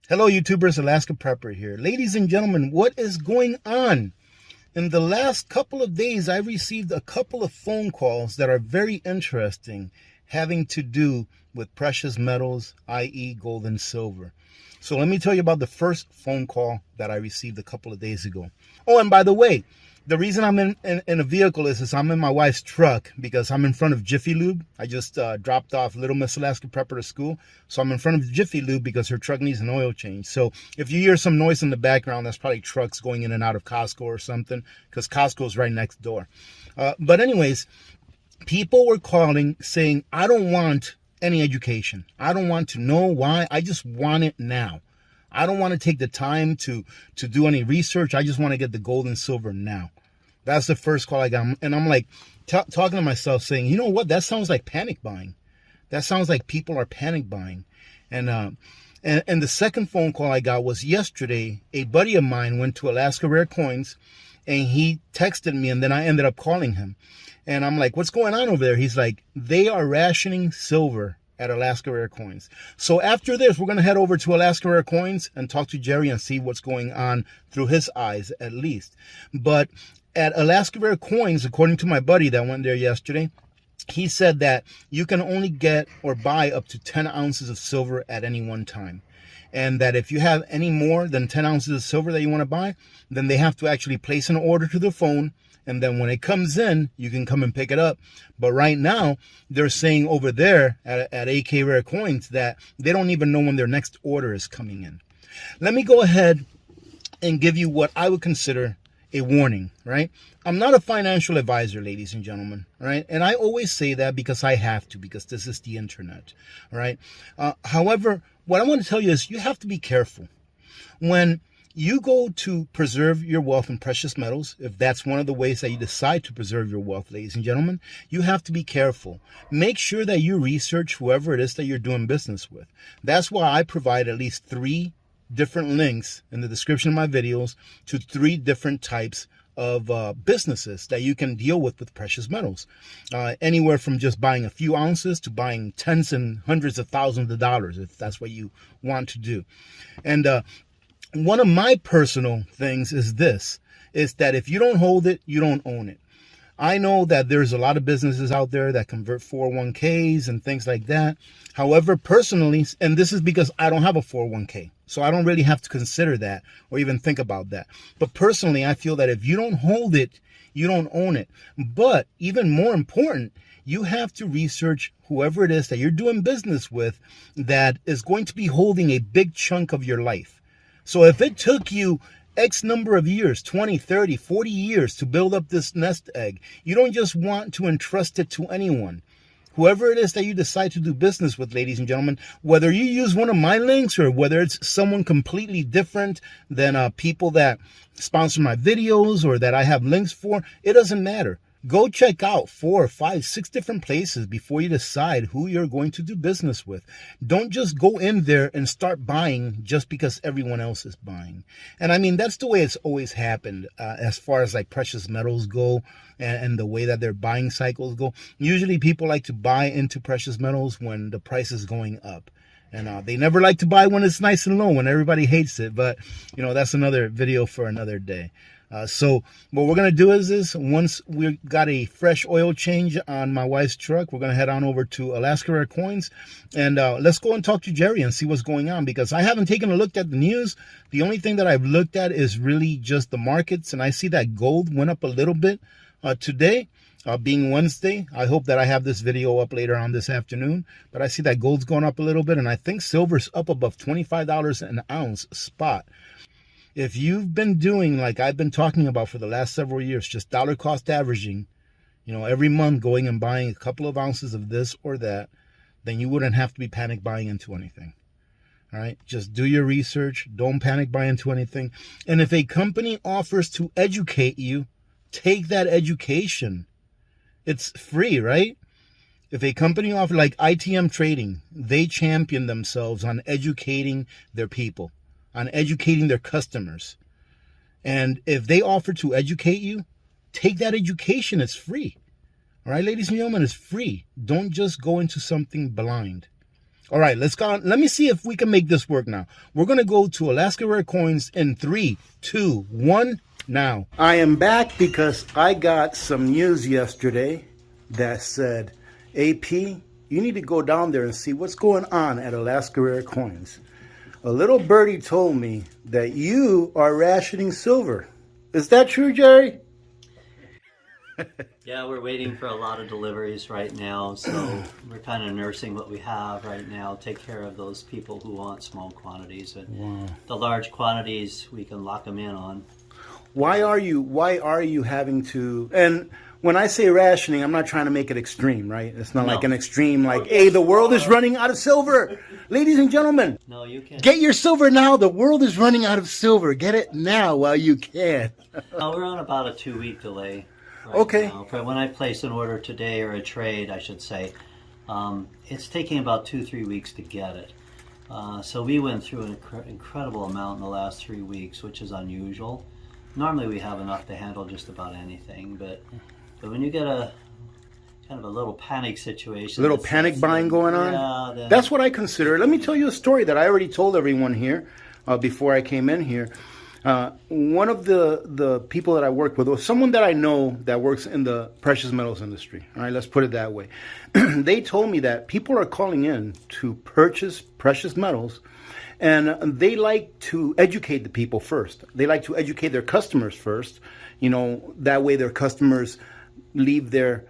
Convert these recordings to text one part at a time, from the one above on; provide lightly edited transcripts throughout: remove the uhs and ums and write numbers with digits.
Hello, YouTubers. Alaska Prepper here. Ladies and gentlemen, what is going on? In the last couple of days, I received a couple of phone calls that are very interesting, having to do with precious metals, i.e. gold and silver. So let me tell you about the first phone call that I received a couple of days ago. Oh, and by the way, the reason I'm in a vehicle is I'm in my wife's truck because I'm in front of Jiffy Lube. I just dropped off Little Miss Alaska Prepper to school. So I'm in front of Jiffy Lube because her truck needs an oil change. So if you hear some noise in the background, that's probably trucks going in and out of Costco or something, because Costco's right next door. But anyways, people were calling saying, I don't want any education. I don't want to know why. I just want it now. I don't want to take the time to do any research. I just want to get the gold and silver now. That's the first call I got. And I'm like talking to myself saying, you know what? That sounds like panic buying. That sounds like people are panic buying. And the second phone call I got was yesterday. A buddy of mine went to Alaska Rare Coins and he texted me, and then I ended up calling him. And I'm like, what's going on over there? He's like, they are rationing silver at Alaska Rare Coins. So after this, we're going to head over to Alaska Rare Coins and talk to Jerry and see what's going on through his eyes, at least. But at Alaska Rare Coins, according to my buddy that went there yesterday, he said that you can only get or buy up to 10 ounces of silver at any one time. And that if you have any more than 10 ounces of silver that you want to buy, then they have to actually place an order to the phone. And then when it comes in, you can come and pick it up. But right now, they're saying over there at AK Rare Coins that they don't even know when their next order is coming in. Let me go ahead and give you what I would consider a warning, right? I'm not a financial advisor, ladies and gentlemen, right? And I always say that because I have to, because this is the internet, right? However, what I want to tell you is you have to be careful. When you go to preserve your wealth in precious metals, if that's one of the ways that you decide to preserve your wealth, ladies and gentlemen, you have to be careful. Make sure that you research whoever it is that you're doing business with. That's why I provide at least 3 different links in the description of my videos to 3 different types of businesses that you can deal with precious metals. Anywhere from just buying a few ounces to buying tens and hundreds of thousands of dollars, if that's what you want to do. And one of my personal things is this, is that if you don't hold it, you don't own it. I know that there's a lot of businesses out there that convert 401ks and things like that. However, personally, and this is because I don't have a 401k, so I don't really have to consider that or even think about that. But personally, I feel that if you don't hold it, you don't own it. But even more important, you have to research whoever it is that you're doing business with that is going to be holding a big chunk of your life. So if it took you X number of years, 20, 30, 40 years to build up this nest egg, you don't just want to entrust it to anyone. Whoever it is that you decide to do business with, ladies and gentlemen, whether you use one of my links or whether it's someone completely different than people that sponsor my videos or that I have links for, it doesn't matter. Go check out 4, 5, 6 different places before you decide who you're going to do business with. Don't just go in there and start buying just because everyone else is buying. And I mean, that's the way it's always happened as far as like precious metals go and the way that their buying cycles go. Usually people like to buy into precious metals when the price is going up. And they never like to buy when it's nice and low, when everybody hates it. But, you know, that's another video for another day. So what we're going to do is this, once we got a fresh oil change on my wife's truck, we're going to head on over to Alaska Rare Coins and let's go and talk to Jerry and see what's going on, because I haven't taken a look at the news. The only thing that I've looked at is really just the markets, and I see that gold went up a little bit today. Being Wednesday, I hope that I have this video up later on this afternoon, but I see that gold's going up a little bit, and I think silver's up above $25 an ounce spot. If you've been doing like I've been talking about for the last several years, just dollar cost averaging, you know, every month going and buying a couple of ounces of this or that, then you wouldn't have to be panic buying into anything. All right, just do your research. Don't panic buy into anything. And if a company offers to educate you, take that education. It's free, right? If a company offers, like ITM Trading, they champion themselves on educating their people, on educating their customers. And if they offer to educate you, take that education. It's free. All right, ladies and gentlemen, it's free. Don't just go into something blind. All right, let's go. Let me see if we can make this work now. We're going to go to Alaska Rare Coins in 3, 2, 1, now. I am back because I got some news yesterday that said, AP, you need to go down there and see what's going on at Alaska Rare Coins. A little birdie told me that you are rationing silver. Is that true, Jerry? Yeah, we're waiting for a lot of deliveries right now, so we're kind of nursing what we have right now, take care of those people who want small quantities. And the large quantities, we can lock them in on. Why are you having to, and when I say rationing, I'm not trying to make it extreme, right? It's not like an extreme, like, hey, the world is running out of silver. Ladies and gentlemen, no, you can't. Get your silver now. The world is running out of silver. Get it now while you can. We're on about a 2-week delay. Okay. Now. When I place an order today, or a trade, I should say, it's taking about 2-3 weeks to get it. So we went through an incredible amount in the last 3 weeks, which is unusual. Normally we have enough to handle just about anything, but when you get a kind of a little panic situation, a little panic buying going on. Yeah, that's what I consider. Let me tell you a story that I already told everyone here before I came in here. One of the people that I work with, or someone that I know that works in the precious metals industry, all right, let's put it that way. They told me that people are calling in to purchase precious metals, and they like to educate the people first. They like to educate their customers first. You know, that way their customers leave there,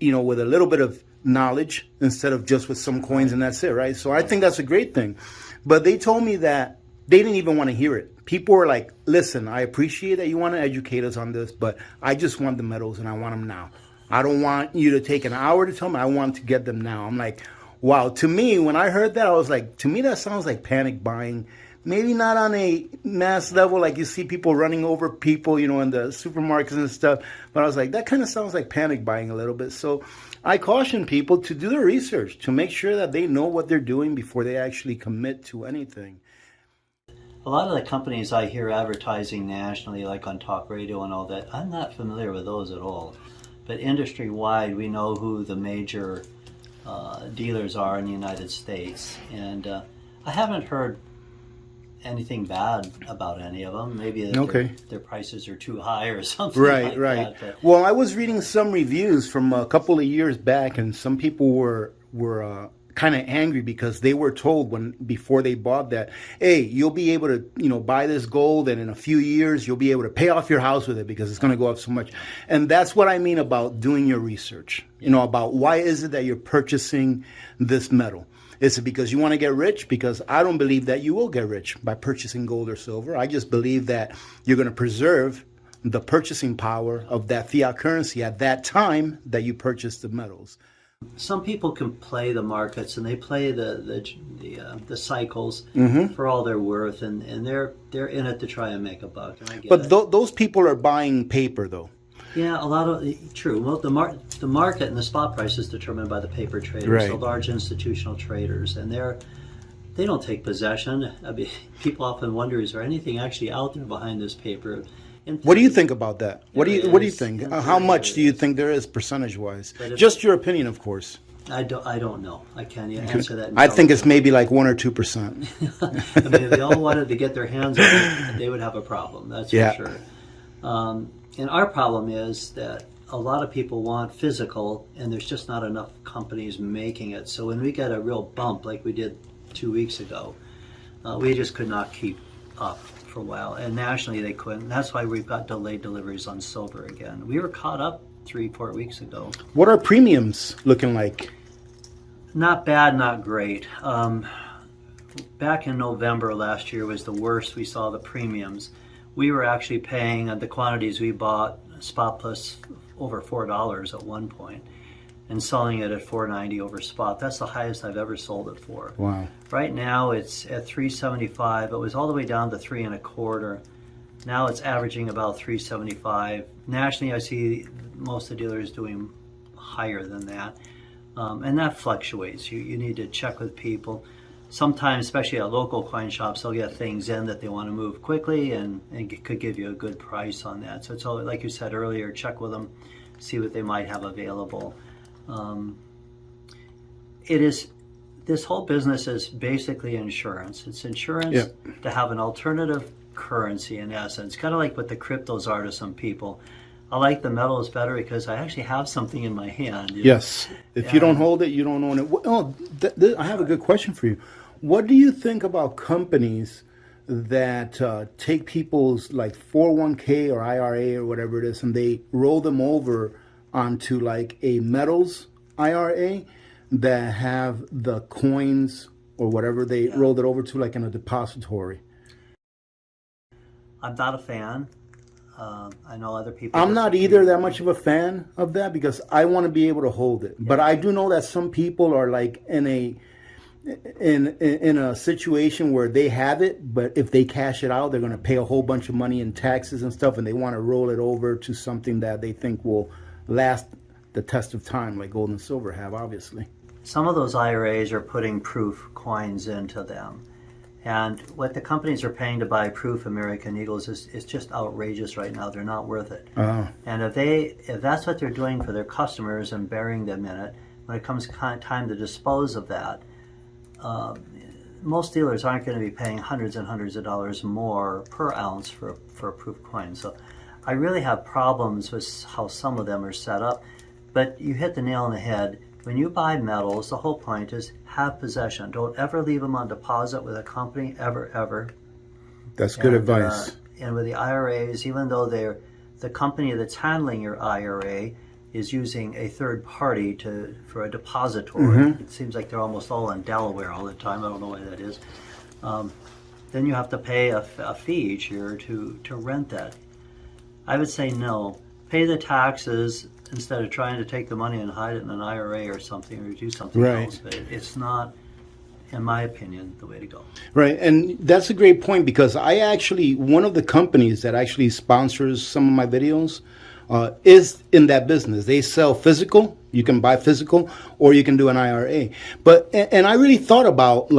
you know, with a little bit of knowledge instead of just with some coins and that's it, right? So I think that's a great thing. But they told me that they didn't even want to hear it. People were like, listen, I appreciate that you want to educate us on this, but I just want the metals and I want them now. I don't want you to take an hour to tell me. I want to get them now. I'm like, wow. To me, when I heard that, I was like, to me, that sounds like panic buying. Maybe not on a mass level, like you see people running over people, you know, in the supermarkets and stuff. But I was like, that kind of sounds like panic buying a little bit. So I caution people to do their research, to make sure that they know what they're doing before they actually commit to anything. A lot of the companies I hear advertising nationally, like on talk radio and all that, I'm not familiar with those at all. But industry-wide, we know who the major dealers are in the United States. And I haven't heard anything bad about any of them. Maybe their prices are too high or something like that. But well, I was reading some reviews from a couple of years back, and some people were kind of angry because they were told before they bought that, hey, you'll be able to, you know, buy this gold, and in a few years you'll be able to pay off your house with it because it's going to go up so much. And that's what I mean about doing your research. You know, about why is it that you're purchasing this metal? Is it because you want to get rich? Because I don't believe that you will get rich by purchasing gold or silver. I just believe that you're going to preserve the purchasing power of that fiat currency at that time that you purchase the metals. Some people can play the markets, and they play the cycles for all they're worth, and they're in it to try and make a buck. And I get it. Those people are buying paper, though. Yeah, a lot of true. Well, the market and the spot price is determined by the paper traders, the large institutional traders, and they don't take possession. I mean, people often wonder, is there anything actually out there behind this paper? What do you think about that? What do you think? How much do you think there is percentage-wise? Just your opinion, of course. I don't know. I can't answer that. I think it's maybe like 1 or 2%. I mean, if they all wanted to get their hands on it, they would have a problem. That's for sure. And our problem is that a lot of people want physical, and there's just not enough companies making it. So when we get a real bump like we did 2 weeks ago, we just could not keep up for a while. And nationally they couldn't. That's why we've got delayed deliveries on silver again. We were caught up 3-4 weeks ago. What are premiums looking like? Not bad, not great. Back in November last year was the worst we saw the premiums. We were actually paying the quantities we bought spot plus over $4 at one point, and selling it at $4.90 over spot. That's the highest I've ever sold it for. Wow. Right now it's at $3.75. It was all the way down to $3.25. Now it's averaging about $3.75. Nationally, I see most of the dealers doing higher than that, and that fluctuates. You need to check with people. Sometimes, especially at local coin shops, they'll get things in that they want to move quickly, and could give you a good price on that. So it's all, like you said earlier, check with them, see what they might have available. this whole business is basically insurance. It's insurance Yeah. to have an alternative currency in essence, kind of like what the cryptos are to some people. I like the metals better because I actually have something in my hand. Yes. If you don't hold it, you don't own it. Oh, I have a good question for you. What do you think about companies that take people's like 401k or IRA or whatever it is, and they roll them over onto like a metals IRA that have the coins or whatever they rolled it over to, like in a depository? I'm not a fan. I know other people. I'm not either that much of a fan of that because I want to be able to hold it. But I do know that some people are like in a situation where they have it, but if they cash it out, they're going to pay a whole bunch of money in taxes and stuff, and they want to roll it over to something that they think will last the test of time, like gold and silver have, obviously. Some of those IRAs are putting proof coins into them. And what the companies are paying to buy proof American Eagles is just outrageous right now. They're not worth it. And if that's what they're doing for their customers and burying them in it, when it comes time to dispose of that, most dealers aren't going to be paying hundreds and hundreds of dollars more per ounce for a proof coin. So I really have problems with how some of them are set up. But you hit the nail on the head. When you buy metals, the whole point is have possession. Don't ever leave them on deposit with a company, ever, ever. That's good advice. And with the IRAs, even though the company that's handling your IRA is using a third party for a depository, it seems like they're almost all in Delaware all the time. I don't know why that is. Then you have to pay a fee each year to rent that. I would say no. Pay the taxes instead of trying to take the money and hide it in an IRA or something, or do something else. But it's not, in my opinion, the way to go. Right, and that's a great point because one of the companies that actually sponsors some of my videos is in that business. They sell physical. You can buy physical, or you can do an IRA. And I really thought about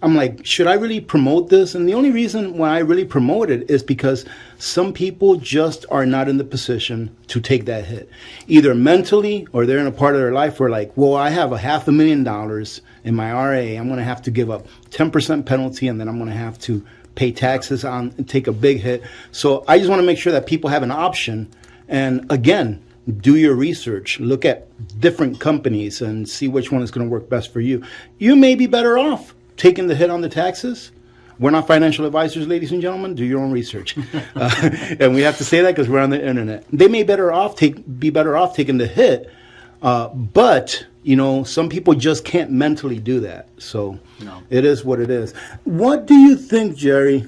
I'm like, should I really promote this? And the only reason why I really promote it is because some people just are not in the position to take that hit, either mentally or they're in a part of their life where like, well, I have $500,000 in my RA. I'm going to have to give up 10% penalty, and then I'm going to have to pay taxes on and take a big hit. So I just want to make sure that people have an option. And again, do your research, look at different companies and see which one is going to work best for you. You may be better off taking the hit on the taxes. We're not financial advisors, ladies and gentlemen. Do your own research. And we have to say that because we're on the internet. They may be better off taking the hit, but some people just can't mentally do that. So It is what it is. What do you think, Jerry,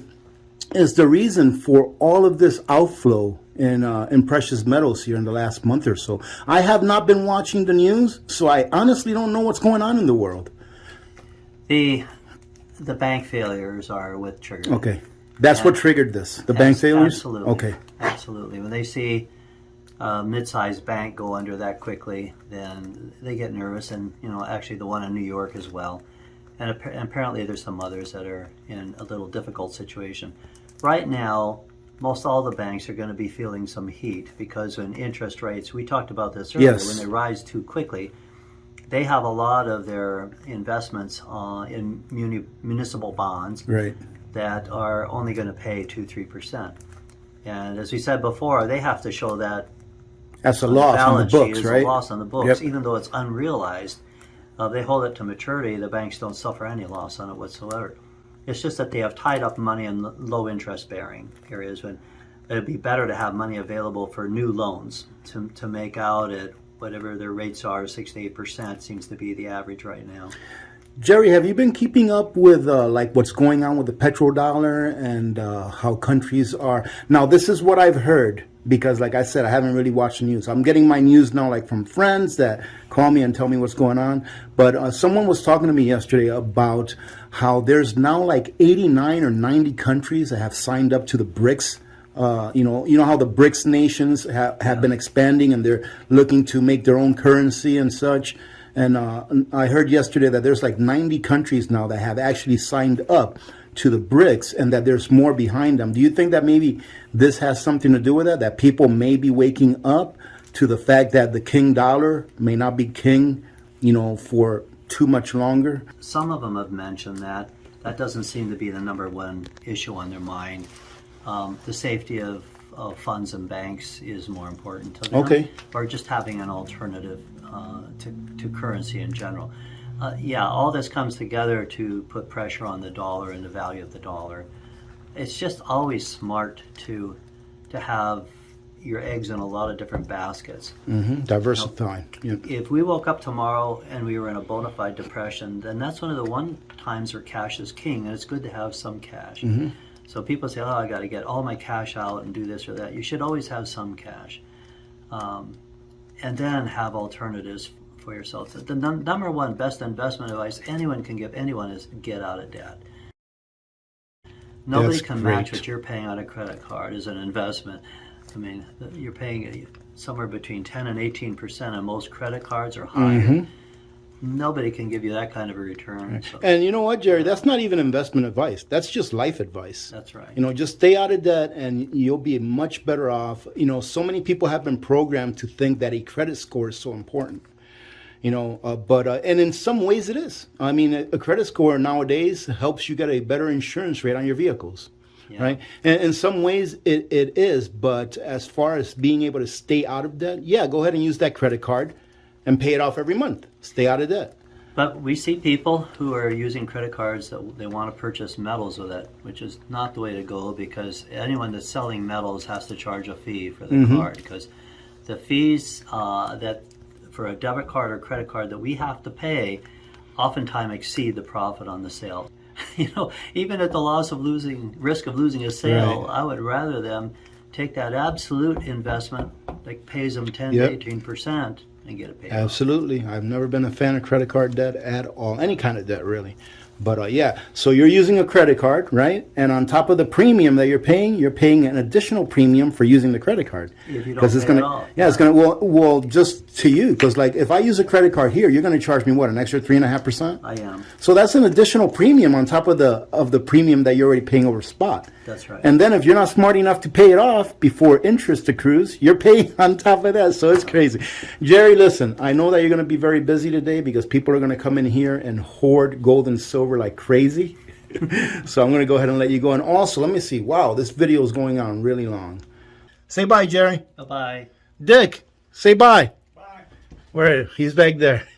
is the reason for all of this outflow in precious metals here in the last month or so? I have not been watching the news, so I honestly don't know what's going on in the world. The bank failures are what triggered it. Okay. That's what triggered this. The bank failures? Absolutely. Okay. Absolutely. When they see a mid-sized bank go under that quickly, then they get nervous. And, actually the one in New York as well. And apparently there's some others that are in a little difficult situation. Right now, most all the banks are going to be feeling some heat because when interest rates, we talked about this earlier, when they rise too quickly, they have a lot of their investments in municipal bonds that are only going to pay 2-3%. And as we said before, they have to show that that's a loss on the books, right? A loss on the books, even though it's unrealized. They hold it to maturity. The banks don't suffer any loss on it whatsoever. It's just that they have tied up money in low interest bearing areas when it'd be better to have money available for new loans to make out at whatever their rates are. 6 to 8% seems to be the average right now. Jerry, have you been keeping up with what's going on with the petrodollar and how countries are? Now, this is what I've heard because, like I said, I haven't really watched the news. I'm getting my news now from friends that call me and tell me what's going on. But someone was talking to me yesterday about how there's now 89 or 90 countries that have signed up to the BRICS. You know how the BRICS nations have been expanding and they're looking to make their own currency and such. And I heard yesterday that there's 90 countries now that have actually signed up to the BRICS and that there's more behind them. Do you think that maybe this has something to do with it? That people may be waking up to the fact that the king dollar may not be king, for too much longer? Some of them have mentioned that. That doesn't seem to be the number one issue on their mind. The safety of funds and banks is more important to them. Okay. Or just having an alternative to currency in general. Yeah, all this comes together to put pressure on the dollar and the value of the dollar. It's just always smart to have your eggs in a lot of different baskets. Diversifying. If we woke up tomorrow and we were in a bona fide depression, then that's one of the one times where cash is king, and it's good to have some cash. So people say, oh, I got to get all my cash out and do this or that. You should always have some cash. And then have alternatives for yourself. The number one best investment advice anyone can give anyone is get out of debt. Nobody can match what you're paying on a credit card as an investment. I mean, you're paying somewhere between 10 and 18%, and most credit cards are higher. Nobody can give you that kind of a return. So. And you know what, Jerry? That's not even investment advice. That's just life advice. That's right. You know, just stay out of debt and you'll be much better off. You know, so many people have been programmed to think that a credit score is so important. You know, and in some ways it is. I mean, a credit score nowadays helps you get a better insurance rate on your vehicles. Yeah. Right? And in some ways it is, but as far as being able to stay out of debt, yeah, go ahead and use that credit card and pay it off every month. Stay out of debt. But we see people who are using credit cards that they want to purchase metals with it, which is not the way to go, because anyone that's selling metals has to charge a fee for the card, because the fees that for a debit card or credit card that we have to pay oftentimes exceed the profit on the sale. You know, even at the risk of losing a sale, right. I would rather them take that absolute investment that pays them 10 to 18% and get it paid Absolutely. Off. I've never been a fan of credit card debt at all. Any kind of debt, really. But yeah, so you're using a credit card, right? And on top of the premium that you're paying an additional premium for using the credit card. If you don't pay it all. Yeah, it's gonna well just to you, because like if I use a credit card here, you're gonna charge me what, an extra 3.5%? I am. So that's an additional premium on top of the premium that you're already paying over spot. That's right. And then if you're not smart enough to pay it off before interest accrues, you're paying on top of that. So it's crazy. Jerry, listen, I know that you're going to be very busy today because people are going to come in here and hoard gold and silver like crazy. So I'm going to go ahead and let you go. And also, let me see. Wow, this video is going on really long. Say bye, Jerry. Bye-bye. Dick, say bye. Bye. Where? He's back there.